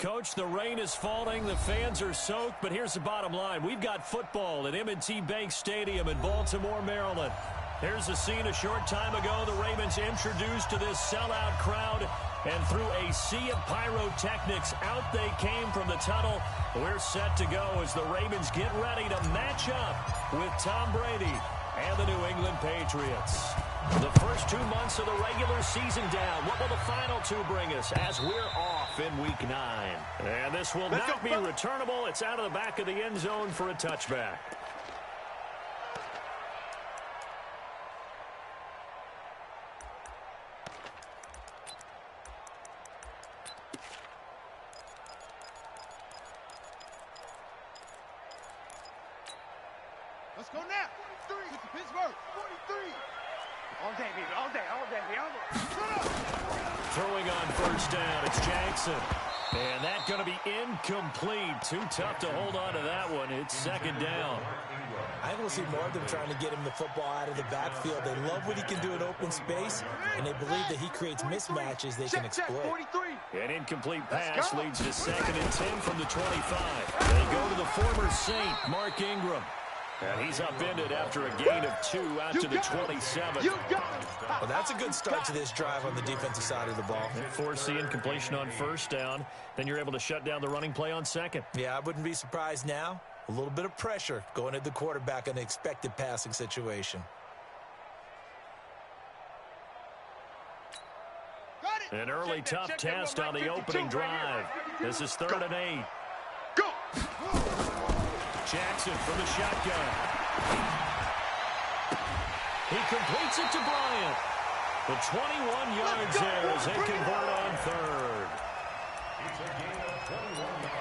Coach, the rain is falling, the fans are soaked, but here's the bottom line. We've got football at M&T Bank Stadium in Baltimore, Maryland. Here's the scene a short time ago. The Ravens introduced to this sellout crowd, and through a sea of pyrotechnics, out they came from the tunnel. We're set to go as the Ravens get ready to match up with Tom Brady and the New England Patriots. The first 2 months of the regular season down. What will the final two bring us as we're off in Week 9? And this will not be returnable. It's out of the back of the end zone for a touchback. Let's go now. 43. Pittsburgh. 43. All day, baby. All day. All day. All day. Throwing on first down, it's Jackson. And that's going to be incomplete. Too tough to hold on to that one. It's second down. I think we'll see more of them trying to get him the football out of the backfield. They love what he can do in open space, and they believe that he creates mismatches they can exploit. An incomplete pass leads to 2nd and 10 from the 25. They go to the former Saint, Mark Ingram. And he's upended after a gain of 2 out to the 27. Well, that's a good start to this drive on the defensive side of the ball. Forcing completion on first down. Then you're able to shut down the running play on second. Yeah, I wouldn't be surprised now. A little bit of pressure going at the quarterback in an expected passing situation. An early tough test on the opening drive. This is 3rd and 8. Go! Jackson from the shotgun. He completes it to Bryant. The 21 yards there as they convert on 3rd.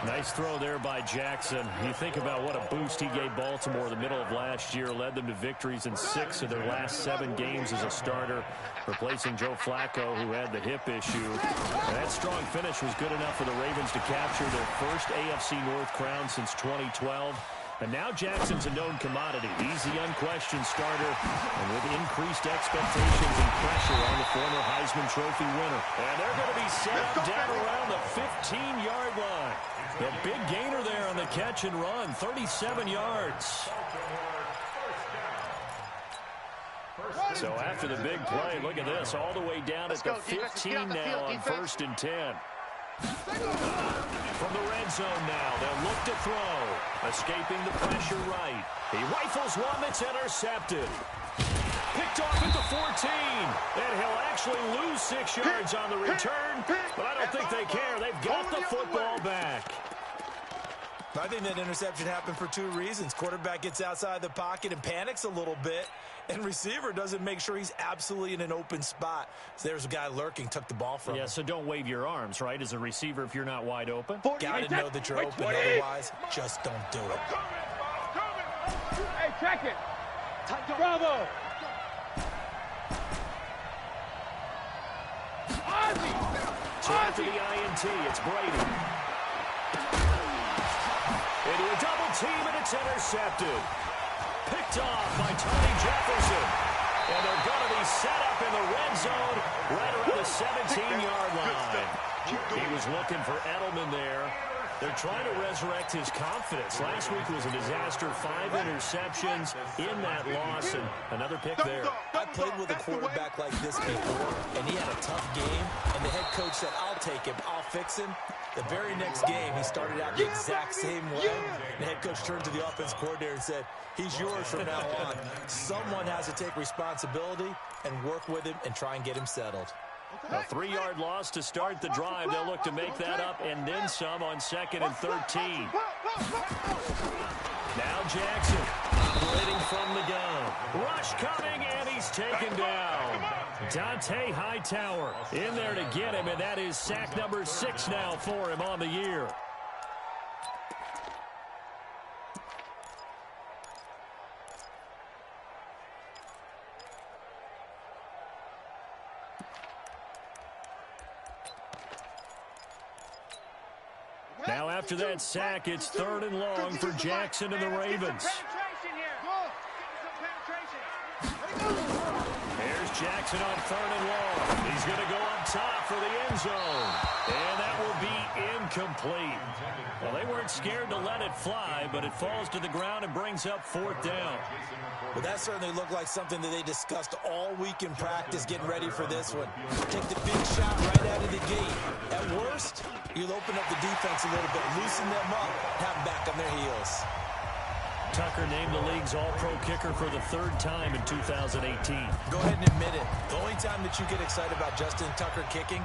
Nice throw there by Jackson. You think about what a boost he gave Baltimore in the middle of last year. Led them to victories in 6 of their last 7 games as a starter, replacing Joe Flacco, who had the hip issue. And that strong finish was good enough for the Ravens to capture their first AFC North crown since 2012. And now Jackson's a known commodity. He's the unquestioned starter, and with increased expectations and pressure on the former Heisman Trophy winner. And they're going to be set up down around the 15-yard line. The big gainer there on the catch and run, 37 yards. So after the big play, look at this, all the way down at the 15 now on 1st and 10. From the red zone now, they'll look to throw. Escaping the pressure right. He rifles one that's intercepted. Picked off at the 14. And he'll actually lose 6 yards on the return. But I don't think they care. They've got the football back. I think that interception happened for 2 reasons. Quarterback gets outside the pocket and panics a little bit. And receiver doesn't make sure he's absolutely in an open spot. So there's a guy lurking, took the ball from him. Yeah, so don't wave your arms, right, as a receiver if you're not wide open. Got to know that you're open. Otherwise, just don't do it. Hey, check it. Bravo. So after the INT, it's Brady. Into a double team, and it's intercepted. Picked off by Tony Jefferson. And they're going to be set up in the red zone right around the 17-yard line. He was looking for Edelman there. They're trying to resurrect his confidence. Last week was a disaster. 5 interceptions in that loss, and another pick there. I played with a quarterback like this before, and he had a tough game, and the head coach said, I'll take him, I'll fix him. The very next game, he started out the exact same way. The head coach turned to the offense coordinator and said, he's yours from now on. Someone has to take responsibility and work with him and try and get him settled. A 3-yard loss to start the drive. They'll look to make that up and then some on 2nd and 13. Now Jackson operating from the gun. Rush coming, and he's taken down. Dante Hightower in there to get him, and that is sack number 6 now for him on the year. Now after that sack, it's 3rd and long for Jackson and the Ravens. Jackson on 3rd and long. He's going to go up top for the end zone. And that will be incomplete. Well, they weren't scared to let it fly, but it falls to the ground and brings up 4th down. Well, that certainly looked like something that they discussed all week in practice, getting ready for this one. Take the big shot right out of the gate. At worst, you'll open up the defense a little bit, loosen them up, have them back on their heels. Tucker named the league's all-pro kicker for the 3rd time in 2018. Go ahead and admit it. The only time that you get excited about Justin Tucker kicking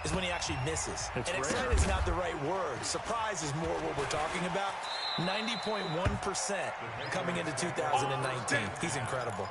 is when he actually misses. And excited is not the right word. Surprise is more what we're talking about. 90.1% coming into 2019. He's incredible.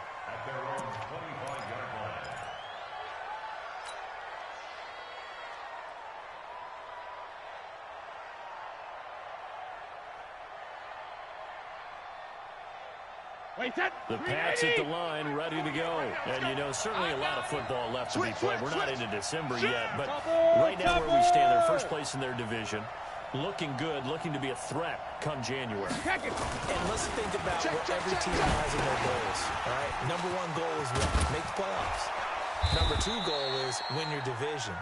The Pats at the line, ready to go. And, you know, certainly a lot of football left to be played. We're not into December yet, but right now where we stand, they're first place in their division. Looking good, looking to be a threat come January. And let's think about what every team has in their goals. All right, number 1 goal is what? Make the playoffs. Number 2 goal is win your division.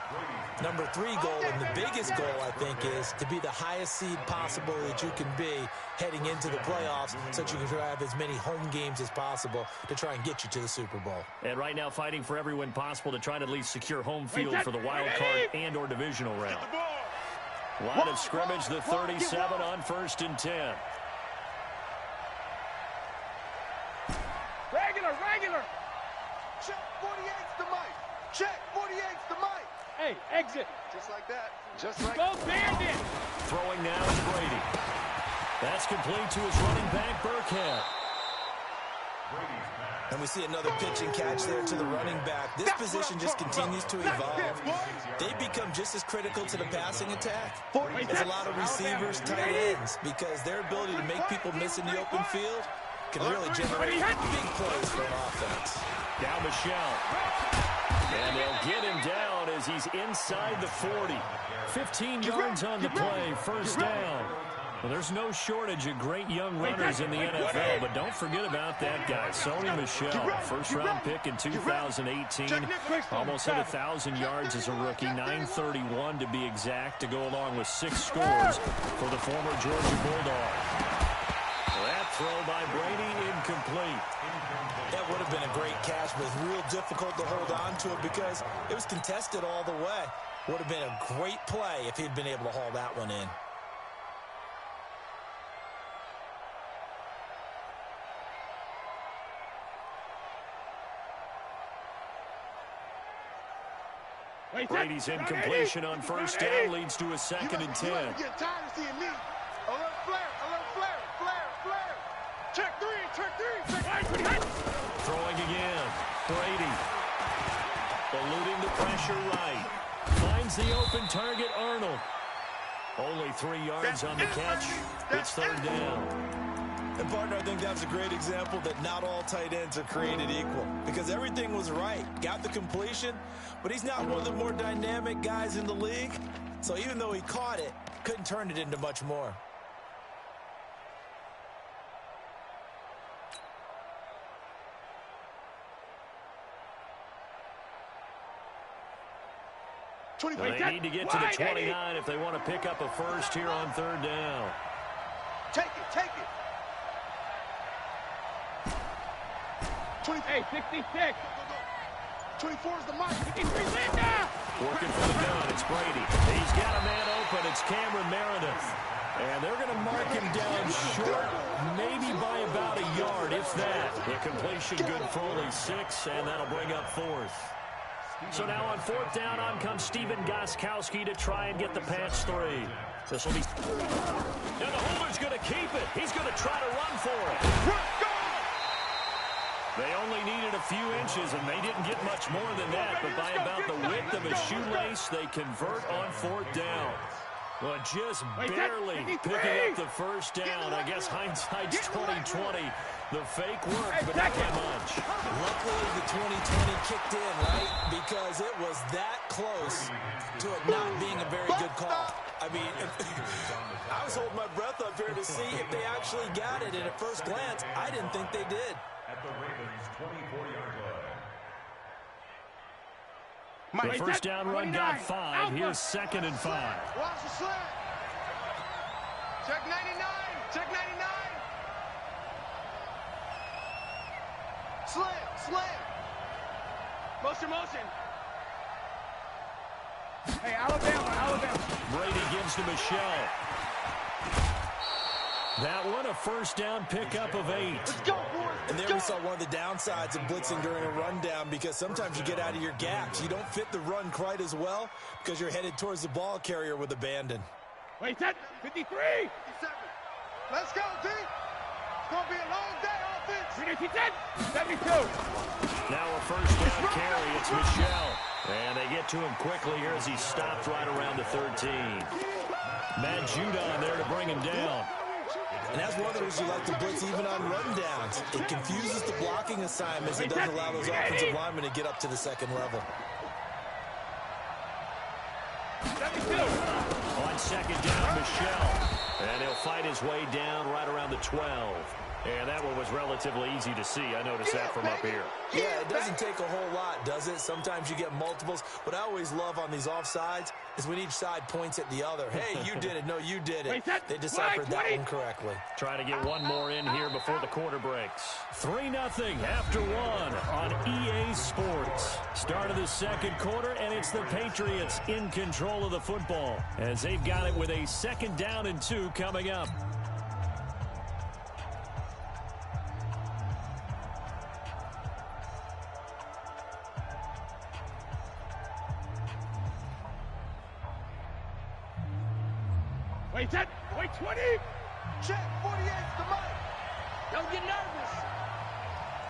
Number 3 goal, and the biggest goal, I think, is to be the highest seed possible that you can be heading into the playoffs so that you can have as many home games as possible to try and get you to the Super Bowl. And right now fighting for every win possible to try to at least secure home field for the wild card and or divisional round. Line of scrimmage, the 37 on 1st and 10. Regular. Check 48's the mic. Check 48's the mic. Hey, exit. Just like that. Just like that. Go Bandit. Throwing now is Brady. That's complete to his running back, Burkhead. And we see another pitch and catch there to the running back. This position just continues to evolve. They become just as critical to the passing attack as a lot of receivers, tight ends, because their ability to make people miss in the open field can really generate big plays for an offense. Now Michelle. And they'll get him down as he's inside the 40. 15 yards on the play, 1st down. Well, there's no shortage of great young runners in the NFL, but don't forget about that guy, Sony Michel, first-round pick in 2018, almost hit 1,000 yards as a rookie, 931 to be exact, to go along with 6 scores for the former Georgia Bulldog. That throw by Brady incomplete. That would have been a great catch, but it's real difficult to hold on to it because it was contested all the way. Would have been a great play if he'd been able to haul that one in. Brady's incompletion on 1st down leads to a 2nd and 10. Get tired of seeing me. Alert flare. Check 3. Throwing again. Brady. Eluding the pressure right. Finds the open target, Arnold. Only 3 yards on the catch. It's 3rd down. And, partner, I think that was a great example that not all tight ends are created equal because everything was right. Got the completion, but he's not one of the more dynamic guys in the league. So even though he caught it, couldn't turn it into much more. They need to get to the 29 if they want to pick up a first here on 3rd down. Take it. 66. 24 is the mic. Working for the gun, it's Brady. He's got a man open, it's Cameron Meredith. And they're going to mark him down short, maybe by about a yard, if that. The completion good for only 6, and that'll bring up 4th. So now on 4th down, on comes Steven Gostkowski to try and get the Pats 3. This will be... And the holder's going to keep it. He's going to try to run for it. They only needed a few inches, and they didn't get much more than that. But by about the width of a shoelace, they convert on 4th down. Well, just barely picking up the 1st down. I guess hindsight's 2020. The fake worked, but not that much. Luckily, the 2020 kicked in, right? Because it was that close to it not being a very good call. I mean, I was holding my breath up here to see if they actually got it. And at first glance, I didn't think they did. At the Ravens' 24-yard line. The first down run got 5. Here's 2nd and 5. Watch the slant. Check 99. Check 99. Slant. Motion. Hey, Alabama. Brady gives to Michelle. That one a first down pickup of 8. Let's go, boys. And there we saw one of the downsides of blitzing during a rundown, because sometimes you get out of your gaps. You don't fit the run quite as well because you're headed towards the ball carrier with abandon. Wait, set. 53. 57. Let's go, D. It's going to be a long day, offense. 72. Now a first down carry. It's Michelle. And they get to him quickly here as he stopped right around the 13. Matt Judon there to bring him down. And that's one of the reasons you like to blitz even on rundowns. It confuses the blocking assignments. It doesn't allow those offensive linemen to get up to the second level. 72. On 2nd down, Michelle. And he'll fight his way down right around the 12. And that one was relatively easy to see. I noticed that from up here. Yeah, it doesn't take a whole lot, does it? Sometimes you get multiples. What I always love on these offsides is when each side points at the other. Hey, you did it. No, you did it. They deciphered that one correctly. Trying to get one more in here before the quarter breaks. 3-0 after 1 on EA Sports. Start of the second quarter, and it's the Patriots in control of the football as they've got it with a 2nd down and 2 coming up. Wait, 20. Check, 48's the mic. Don't get nervous.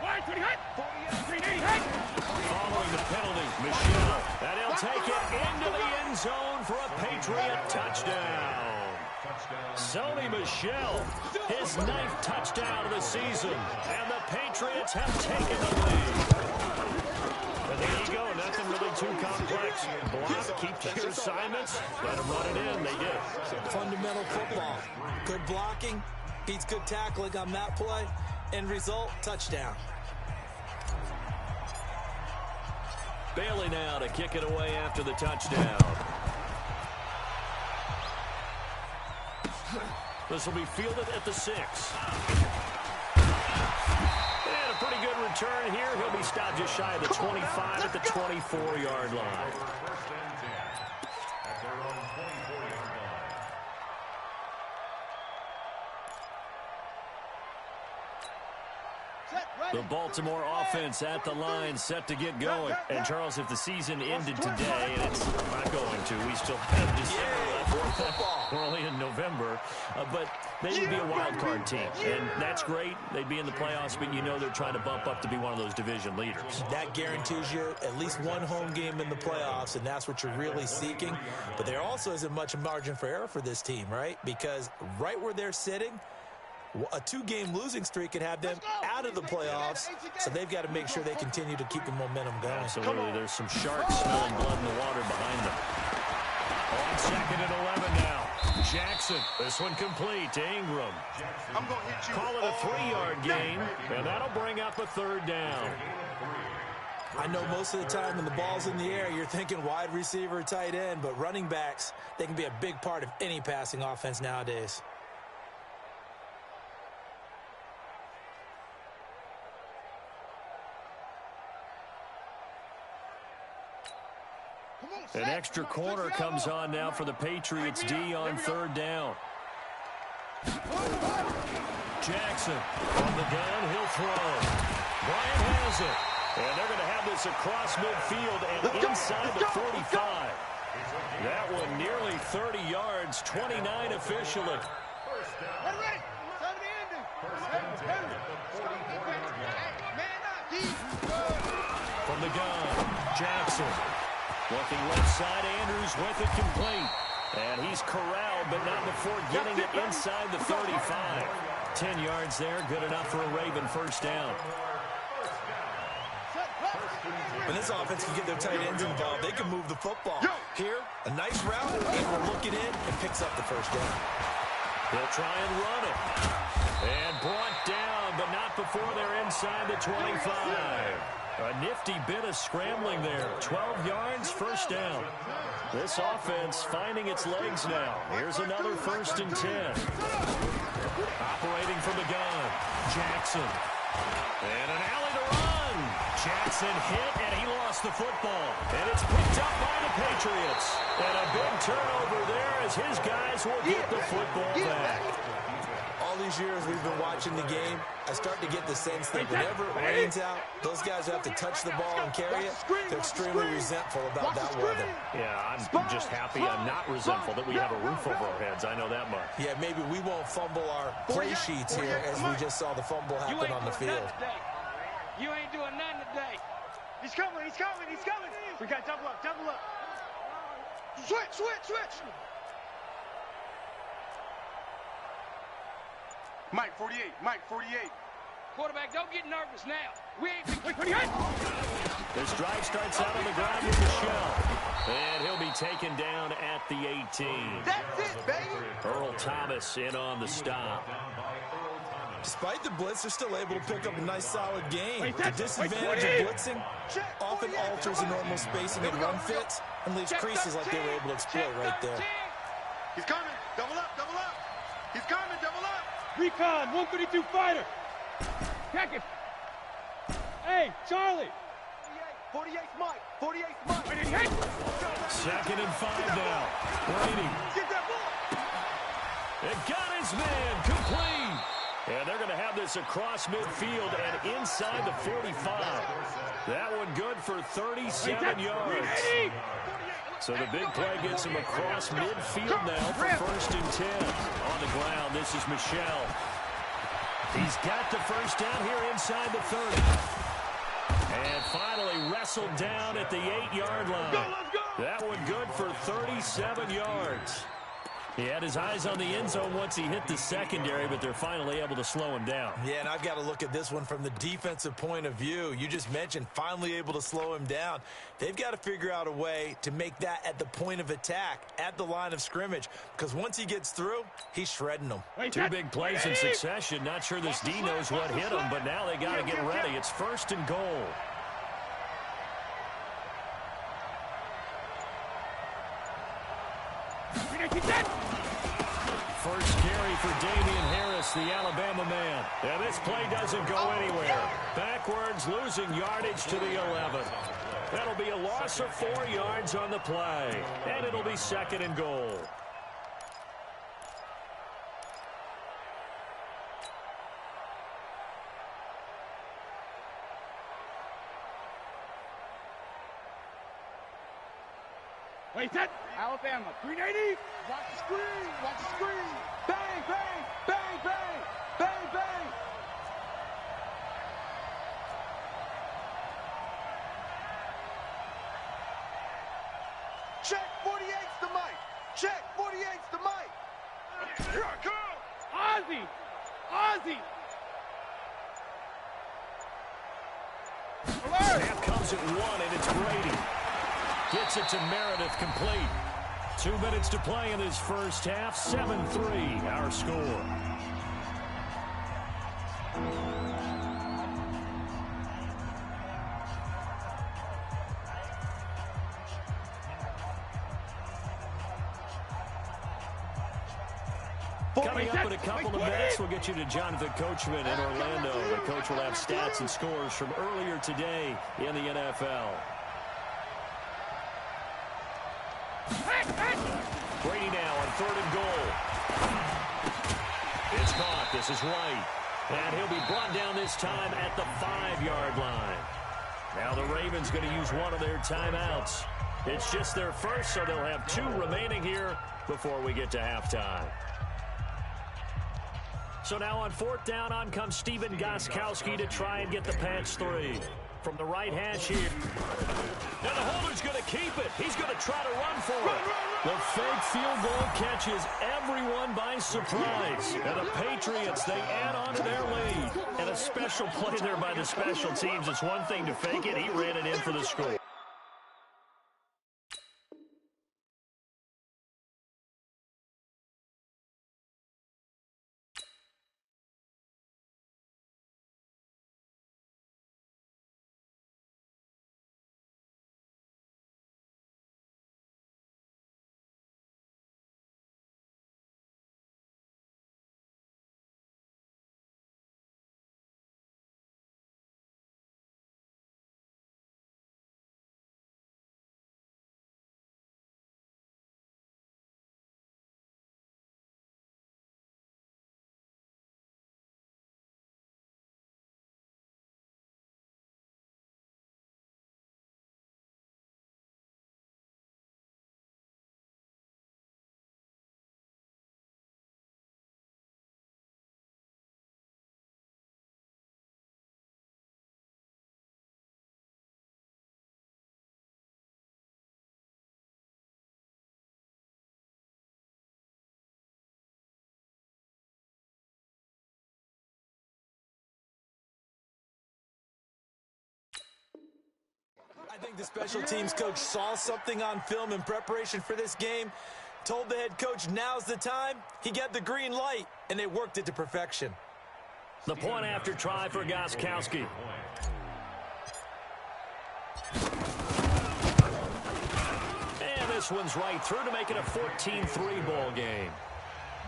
Wide, 20 hut. 48, Following the penalty, Michelle. And he'll take it into the end zone for a Patriot touchdown. Sony Michel, his 9th touchdown of the season. And the Patriots have taken the lead. And there you go, nothing really too complex. Block, keep to your assignments, let them run it in. They did. Fundamental football. Good blocking, beats good tackling on that play. End result, touchdown. Bailey now to kick it away after the touchdown. This will be fielded at the 6. And a pretty good return here. He'll be stopped just shy of the 25 at the 24-yard line. The Baltimore offense at the line, set to get going. And, Charles, if the season ended today, and it's not going to, we still have December left. We're only in November. But they would be a wild card team. And that's great. They'd be in the playoffs, but you know they're trying to bump up to be one of those division leaders. That guarantees you at least one home game in the playoffs, and that's what you're really seeking. But there also isn't much margin for error for this team, right? Because right where they're sitting, a 2-game losing streak could have them out of the playoffs, so they've got to make sure they continue to keep the momentum going. Absolutely. There's some sharks smelling blood in the water behind them. On 2nd and 11 now. Jackson, this one complete to Ingram. I'm going to hit you. Call it a 3-yard gain, and that'll bring up a 3rd down. I know most of the time when the ball's in the air, you're thinking wide receiver, tight end, but running backs, they can be a big part of any passing offense nowadays. An extra corner comes on now for the Patriots D on 3rd down. Jackson on the gun, he'll throw. Bryant has it. And they're going to have this across midfield and inside the 45. That one nearly 30 yards, 29 officially. From the gun, Jackson. Looking left side, Andrews with it complete. And he's corralled, but not before getting it inside the 35. 10 yards there, good enough for a Raven first down. When this offense can get their tight ends involved, they can move the football. Here, a nice route, and will look it in and picks up the first down. They'll try and run it. And brought down, but not before they're inside the 25. A nifty bit of scrambling there. 12 yards, first down. This offense finding its legs now. Here's another 1st and 10. Operating from the gun. Jackson. And an alley to run. Jackson hit, and he lost the football. And it's picked up by the Patriots. And a big turnover there as his guys will get the football back. All these years we've been watching the game, I start to get the sense that whenever it rains out, those guys who have to touch the ball and carry it, they're extremely resentful about that weather. Yeah, I'm just happy I'm not resentful that we have a roof over our heads. I know that much. Yeah, maybe we won't fumble our play sheets here as we just saw the fumble happen on the field. You ain't doing nothing today. He's coming, he's coming, he's coming. We got double up, double up. Switch, switch, switch. Mike, 48, Mike, 48. Quarterback, don't get nervous now. We ain't... This drive starts out on the ground with Michelle. And he'll be taken down at the 18. That's it, baby. Earl Thomas in on the stop. Despite the blitz, they're still able to pick up a nice, solid game. The disadvantage of blitzing often alters the normal spacing and run fits and leaves creases like they were able to exploit right there. He's coming. Double up, double up. He's coming, double up. Recon, 132 fighter. Check it. Hey, Charlie. 48 Mike. 48 Mike. 2nd and 5 now. Brady. Get that ball. It got his man complete. And they're going to have this across midfield and inside the 45. That one good for 37 yards. So the big play gets him across midfield now for 1st and 10. On the ground, this is Michelle. He's got the first down here inside the 30. And finally wrestled down at the 8-yard line. That one good for 37 yards. He had his eyes on the end zone once he hit the secondary, but they're finally able to slow him down. Yeah, and I've got to look at this one from the defensive point of view. You just mentioned finally able to slow him down. They've got to figure out a way to make that at the point of attack, at the line of scrimmage, because once he gets through, he's shredding them. 2 big plays in succession. Not sure this D knows what hit him, but now they got to get ready. It's 1st and goal. First carry for Damian Harris, the Alabama man. And this play doesn't go anywhere. Backwards, losing yardage to the 11. That'll be a loss of 4 yards on the play. And it'll be 2nd and goal. Wait, that Alabama, 380. Watch the screen, watch the screen. Bang, bang, bang, bang, bang, bang. Check 48's the mic. Check 48's the mic. Here I come. Ozzy, Ozzy. Alert. Snap comes at 1, and it's Brady. Gets it to Meredith, complete. 2 minutes to play in this first half. 7-3, our score. Coming up in a couple of minutes, we'll get you to Jonathan Coachman in Orlando. The coach will have stats and scores from earlier today in the NFL. Brady now on 3rd and goal. It's caught. This is White. And he'll be brought down this time at the 5-yard line. Now the Ravens going to use one of their timeouts. It's just their first, so they'll have 2 remaining here before we get to halftime. So now on 4th down, on comes Stephen Gostkowski to try and get the patch 3. From the right hash here. And the holder's going to keep it. He's going to try to run for it. The fake field goal catches everyone by surprise. And the Patriots, they add on to their lead. And a special play there by the special teams. It's one thing to fake it. He ran it in for the score. I think the special teams coach saw something on film in preparation for this game, told the head coach now's the time. He got the green light, and they worked it to perfection. The point after try for Gostkowski. And this one's right through to make it a 14-3 ball game.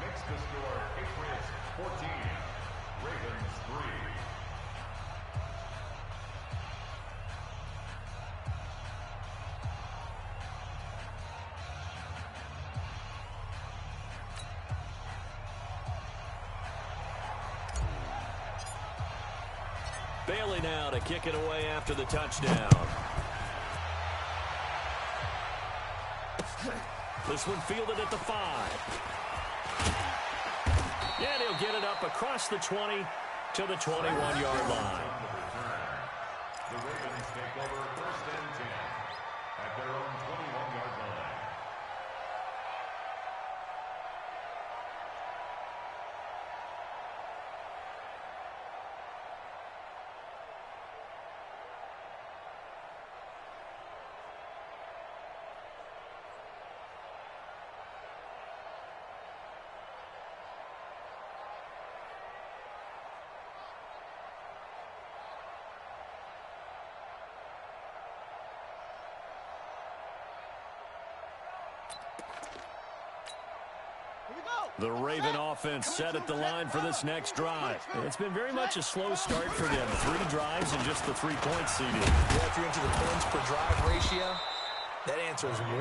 Makes the score Patriots 14, Ravens 3. Bailey now to kick it away after the touchdown. This one fielded at the 5. And he'll get it up across the 20 to the 21-yard line. The Ravens take over 1st and 10 at their own 21-yard line. The Raven offense set at the line for this next drive. It's been very much a slow start for them. 3 drives and just the 3 points seeded. Yeah, if you're into the points per drive ratio, that answer is 1.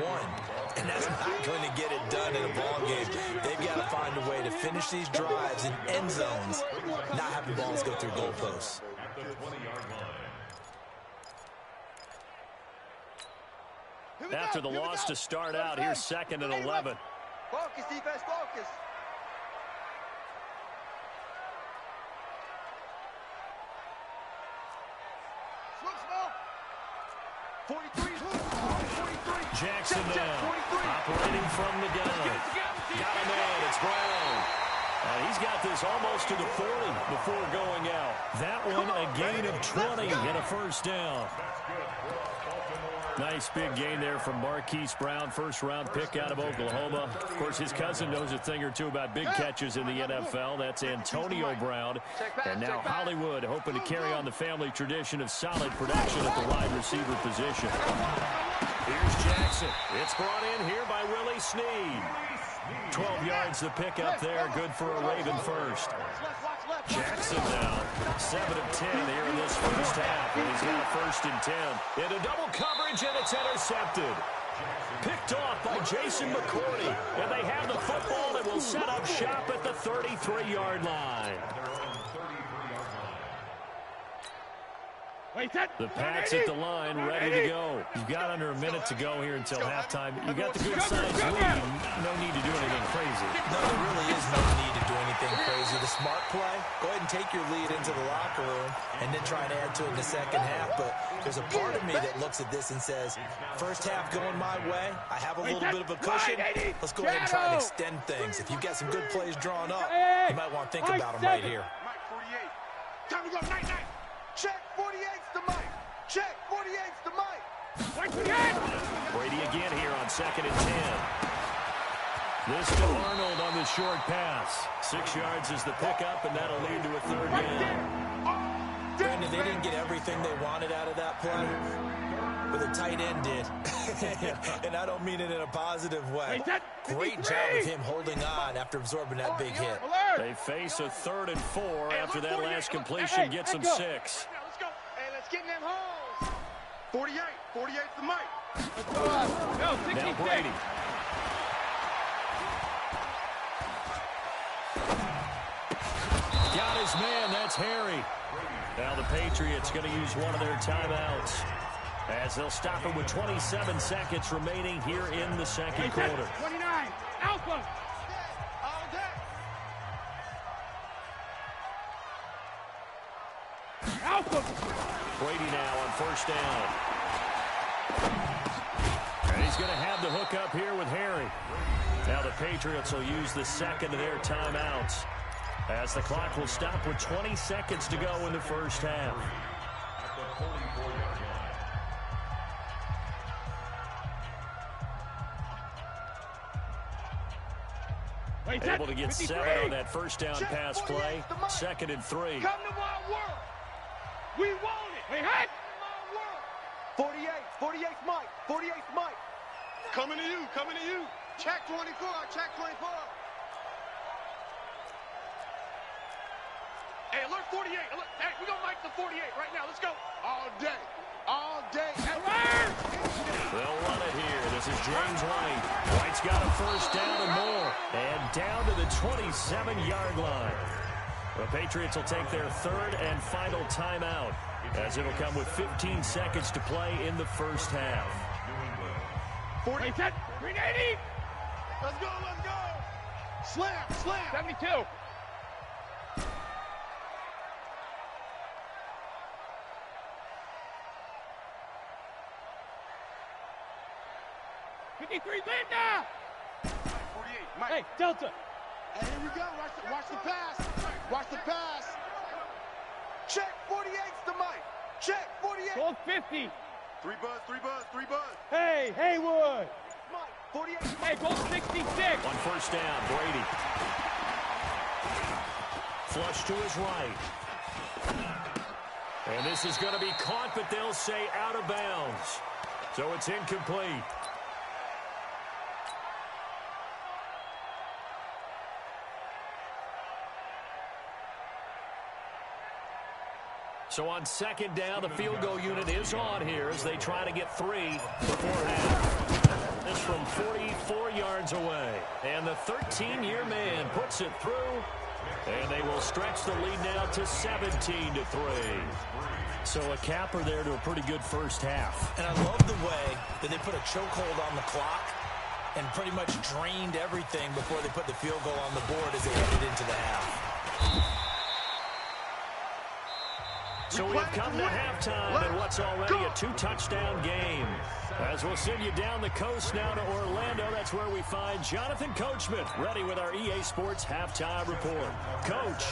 And that's not going to get it done in a ball game. They've got to find a way to finish these drives in end zones, not have the balls go through goalposts. At the 20-yard line. After the loss to start out, here's 2nd and 11. Focus, defense, focus. Swim small. 43. Jackson now, operating from the gun. Got a man, it's Brown. He's got this almost to the 40 before going out. That one a gain of 20 and a first down. Nice big gain there from Marquise Brown, 1st-round pick out of Oklahoma. Of course, his cousin knows a thing or two about big catches in the NFL. That's Antonio Brown. And now Hollywood hoping to carry on the family tradition of solid production at the wide receiver position. Here's Jackson. It's brought in here by Willie Snead. 12 yards the pick up there. Good for a Raven first. Jackson now 7 of 10 here in this first half. And he's got a 1st and 10. Into double coverage, and it's intercepted. Picked off by Jason McCourty. And they have the football and will set up shop at the 33-yard line. The Pats at the line, ready to go. You've got under a minute to go here until halftime. You got the good-sized lead. No need to do anything crazy. No, there really is no need to do anything crazy. The smart play, go ahead and take your lead into the locker room and then try and add to it in the second half. But there's a part of me that looks at this and says, first half going my way, I have a little bit of a cushion. Let's go ahead and try and extend things. If you've got some good plays drawn up, you might want to think about them right here. Mike 48. Time to go, night. Check 48's the mic. Check 48's the mic. Brady again here on 2nd and 10. This to Arnold on the short pass. 6 yards is the pickup, and that'll lead to a 3rd down. Brandon, they didn't get everything they wanted out of that play, but the tight end did. And I don't mean it in a positive way. Great job of him holding on after absorbing that big hit. They face a 3rd and 4 after that last completion gets them 6. Let's go. Hey, let's get in them holes. 48. 48's the mic. Now Brady. Got his man. That's Harry. Now the Patriots going to use one of their timeouts, as they'll stop him with 27 seconds remaining here in the 2nd quarter. 29. Alpha. All day. Alpha. Brady now on 1st down. And he's going to have the hook up here with Harry. Now the Patriots will use the 2nd of their timeouts, as the clock will stop with 20 seconds to go in the first half. Able to get 7 on that first down pass play. 2nd and 3. Come to my world. We want it. Wait, hey. 48, 48's Mike. 48's Mike. Coming to you, coming to you. Check 24, check 24. Hey, alert 48. Alert. Hey, we're going to mic the 48 right now. Let's go. All day. All day. Alert! They'll run it here. This is James White. White's got a first down and more. And down to the 27-yard line. The Patriots will take their 3rd and final timeout, as it'll come with 15 seconds to play in the first half. 40. 380. Let's go, let's go. Slam, slam. 72. Linda! 48, Mike. Hey, Delta. Hey, here we go. Watch the pass. Watch the pass. Check 48's the Mike. Check 48. Gold 50. 3 buzz, 3 buzz, 3 buzz. Hey, Haywood. Mike, 48. Hey, gold 66. On first down, Brady. Flush to his right. And this is going to be caught, but they'll say out of bounds. So it's incomplete. So on 2nd down, the field goal unit is on here as they try to get 3 before half. This from 44 yards away. And the 13-year man puts it through. And they will stretch the lead now to 17-3. So a capper there to a pretty good first half. And I love the way that they put a chokehold on the clock and pretty much drained everything before they put the field goal on the board as they headed into the half. So we've come to halftime in what's already a 2-touchdown game. As we'll send you down the coast now to Orlando, that's where we find Jonathan Coachman, ready with our EA Sports Halftime Report. Coach,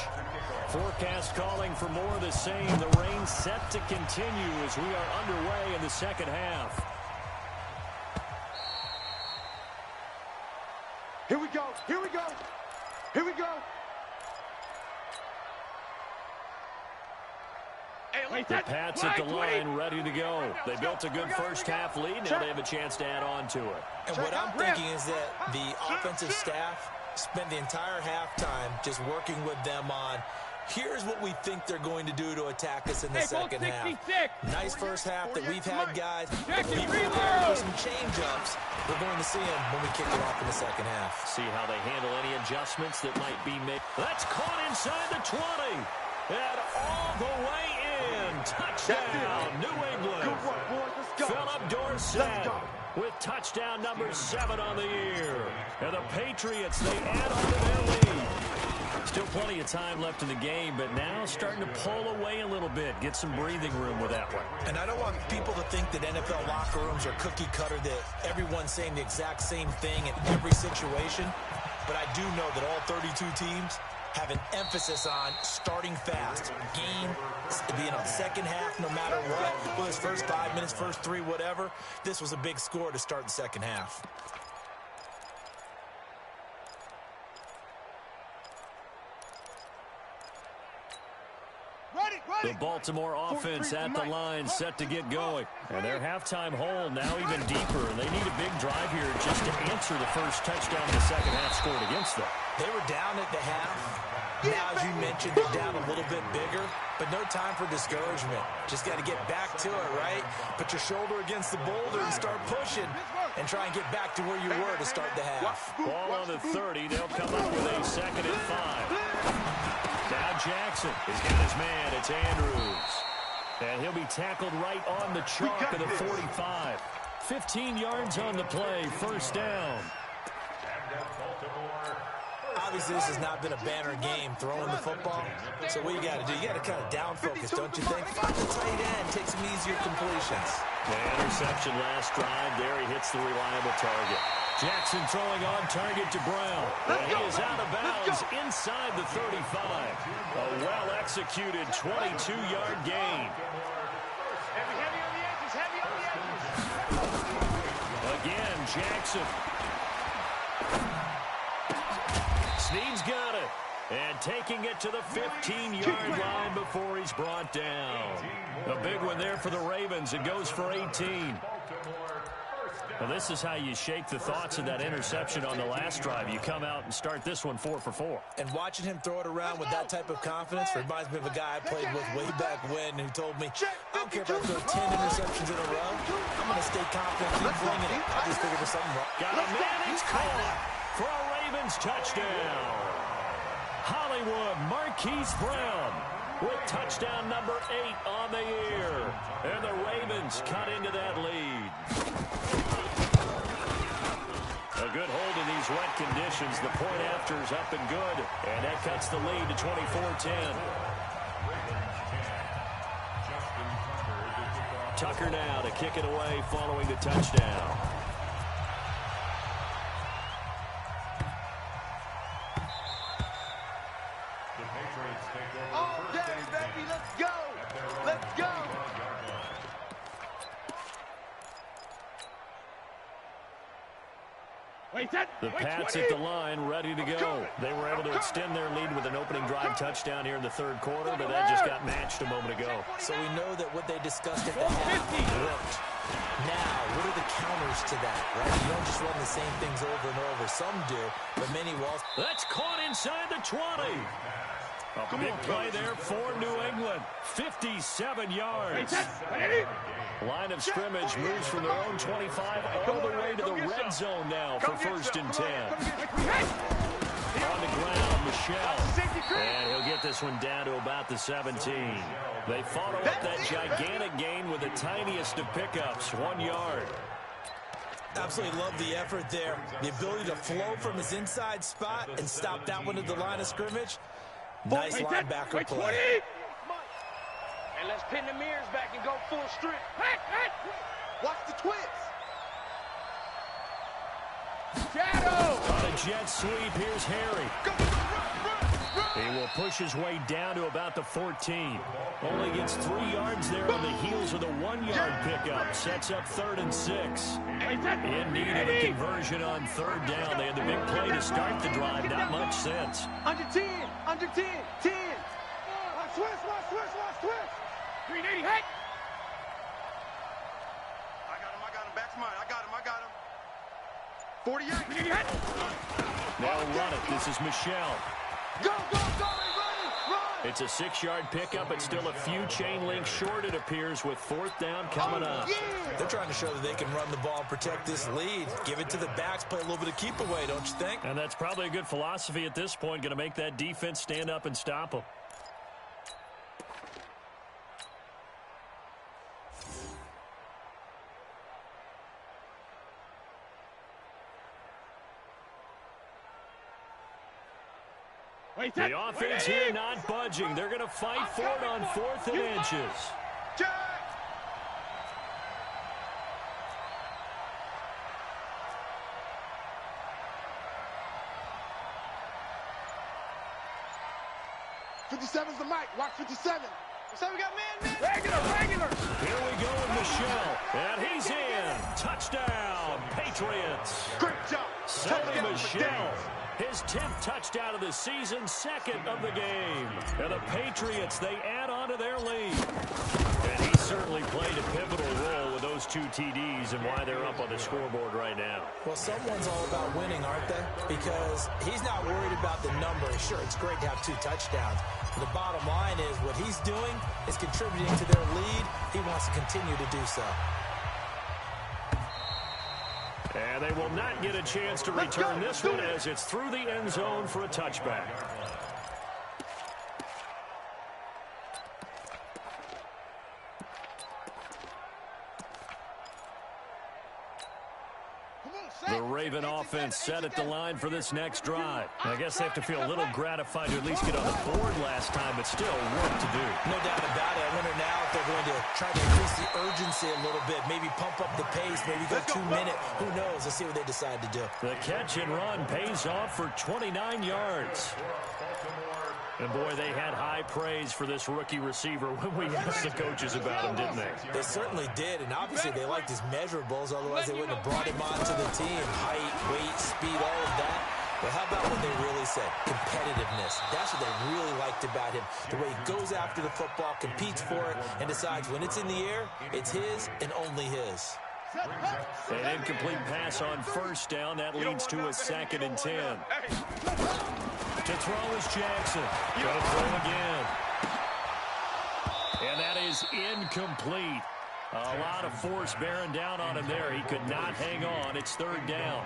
forecast calling for more of the same. The rain set to continue as we are underway in the second half. Here we go, here we go, here we go. The Pats at the line, ready to go. They built a good first half lead. Now they have a chance to add on to it. And what I'm thinking is that the offensive staff spent the entire halftime just working with them on, here's what we think they're going to do to attack us in the second half. Nice first half that we've had, guys. Be prepared for some change-ups. We're going to see them when we kick it off in the second half. See how they handle any adjustments that might be made. That's caught inside the 20. And all the way in. Touchdown, New England. Philip Dorsett with touchdown number 7 on the year. And the Patriots, they add on to their lead. Still plenty of time left in the game, but now starting to pull away a little bit. Get some breathing room with that one. And I don't want people to think that NFL locker rooms are cookie cutter, that everyone's saying the exact same thing in every situation. But I do know that all 32 teams have an emphasis on starting fast. Game being on second half no matter what. Well, his first 5 minutes, first 3, whatever. This was a big score to start the second half. The Baltimore offense at the line, set to get going. And their halftime hole now even deeper. And they need a big drive here just to answer the first touchdown in the second half scored against them. They were down at the half. Now, as you mentioned, they're down a little bit bigger, but no time for discouragement. Just got to get back to it, right? Put your shoulder against the boulder and start pushing and try and get back to where you were to start the half. Ball on the 30. They'll come up with a 2nd and 5. Now Jackson has got his man. It's Andrews. And he'll be tackled right on the chalk of the 45. 15 yards on the play. First down. Obviously, this has not been a banner game throwing the football. So what you got to do, you got to kind of down focus, don't you think? Find the tight end, take some easier completions. The interception last drive. There he hits the reliable target. Jackson throwing on target to Brown. And he is out of bounds inside the 35. A well-executed 22-yard gain. Heavy on the edges, heavy on the edges. Again, Jackson. Snead's got it. And taking it to the 15-yard line before he's brought down. A big one there for the Ravens. It goes for 18. Well, this is how you shake the thoughts of that interception on the last drive. You come out and start this one 4 for 4. And watching him throw it around with that type of confidence reminds me of a guy I played with way back when who told me, I don't care if I throw 10 interceptions in a row. I'm going to stay confident, keep flinging it. I just figured there's something wrong. Got a man, he's caught for a Ravens touchdown. Hollywood Marquise Brown with touchdown number 8 on the year. And the Ravens cut into that lead. A good hold in these wet conditions. The point after's up and good. And that cuts the lead to 24-10. Tucker now to kick it away following the touchdown. All day, baby, let's go! Let's go! The Pats at the line, ready to go. They were able to extend their lead with an opening drive touchdown here in the third quarter, but that just got matched a moment ago. So we know that what they discussed at the half worked. Now, what are the counters to that, right? You don't just run the same things over and over. Some do, but many won't. That's caught inside the 20. A big play there for New England. 57 yards. Line of scrimmage moves from their own 25 all the way to the red zone now for 1st and 10. On the ground, Michel. And he'll get this one down to about the 17. They follow up that gigantic gain with the tiniest of pickups, 1 yard. Absolutely love the effort there. The ability to flow from his inside spot and stop that one at the line of scrimmage. Nice linebacker play. And let's pin the mirrors back and go full strip. Watch the twist. Shadow! On a jet sweep, here's Harry. He will push his way down to about the 14. Only gets 3 yards there on the heels of the 1-yard pickup. Sets up 3rd and 6. In need of a conversion on 3rd down. They had the big play to start the drive. Not much sense. Under 10, 10. Watch twist. 380, hey! I got him, back's mine. I got him. 48, 380, hey! They'll run it. This is Michel. Go, run! It's a 6-yard pickup, but still a few chain links short, it appears, with 4th down coming up. Yeah. They're trying to show that they can run the ball and protect this lead. Give it to the backs, play a little bit of keep away, don't you think? And that's probably a good philosophy at this point, going to make that defense stand up and stop them. The offense here not budging. They're going to fight for it on 4th and inches. Jack! '57's the mic. Watch 57. So we got man. Regular. Here we go with Michel. And he's in. Touchdown, Patriots. Great job. Sonny Michel. His 10th touchdown of the season, 2nd of the game. And the Patriots, they add on to their lead. And he certainly played a pivotal role with those 2 TDs and why they're up on the scoreboard right now. Well, someone's all about winning, aren't they? Because he's not worried about the number. Sure, it's great to have 2 touchdowns. The bottom line is what he's doing is contributing to their lead. He wants to continue to do so. And they will not get a chance to return this one as it's through the end zone for a touchback. The Raven offense set at the line for this next drive. I guess they have to feel a little gratified to at least get on the board last time, but still work to do. No doubt about it. I wonder now if they're going to try to increase the urgency a little bit, maybe pump up the pace, maybe go 2 minutes. Who knows? Let's see what they decide to do. The catch and run pays off for 29 yards. And, boy, they had high praise for this rookie receiver when we asked the coaches about him, didn't they? They certainly did, and obviously they liked his measurables. Otherwise, they wouldn't have brought him onto the team. Height, weight, speed, all of that. Well, how about when they really said competitiveness? That's what they really liked about him. The way he goes after the football, competes for it, and decides when it's in the air, it's his and only his. An incomplete pass on first down. That leads to a 2nd and 10. To throw is Jackson. Going to throw again. And that is incomplete. A lot of force bearing down on him there. He could not hang on. It's 3rd down.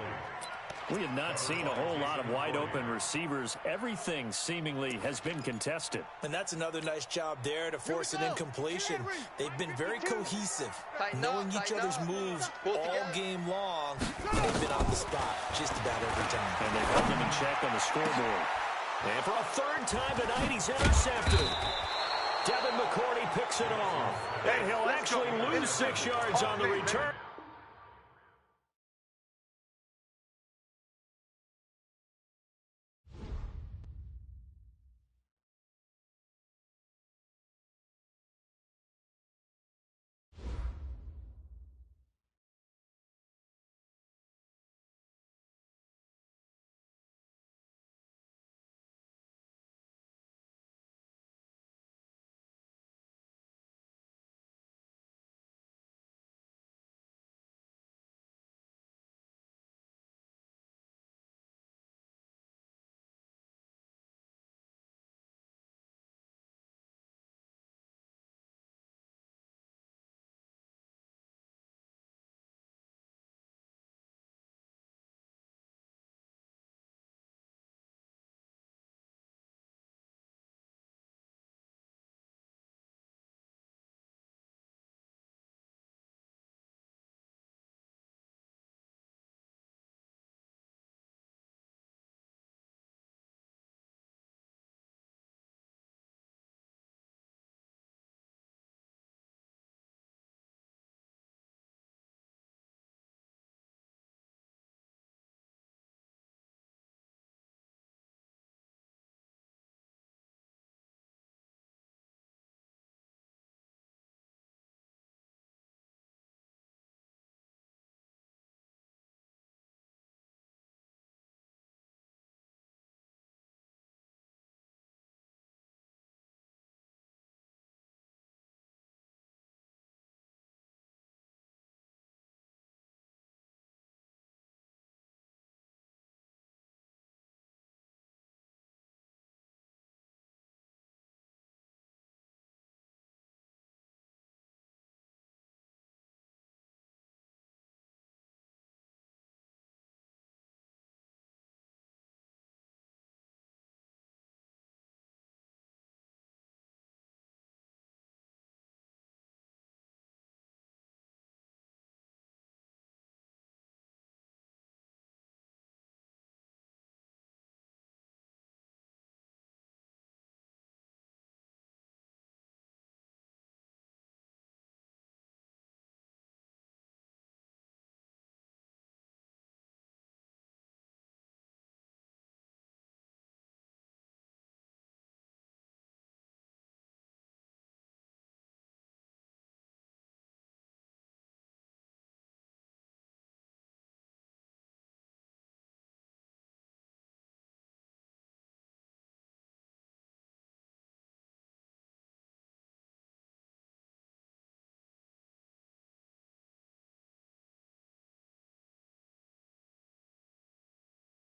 We have not seen a whole lot of wide-open receivers. Everything seemingly has been contested. And that's another nice job there to force an incompletion. They've been very cohesive, knowing each other's moves all game long, and they've been on the spot just about every time. And they've held them in check on the scoreboard. And for a 3rd time tonight, he's intercepted. Devin McCourty picks it off. And he'll actually lose 6 yards on the return.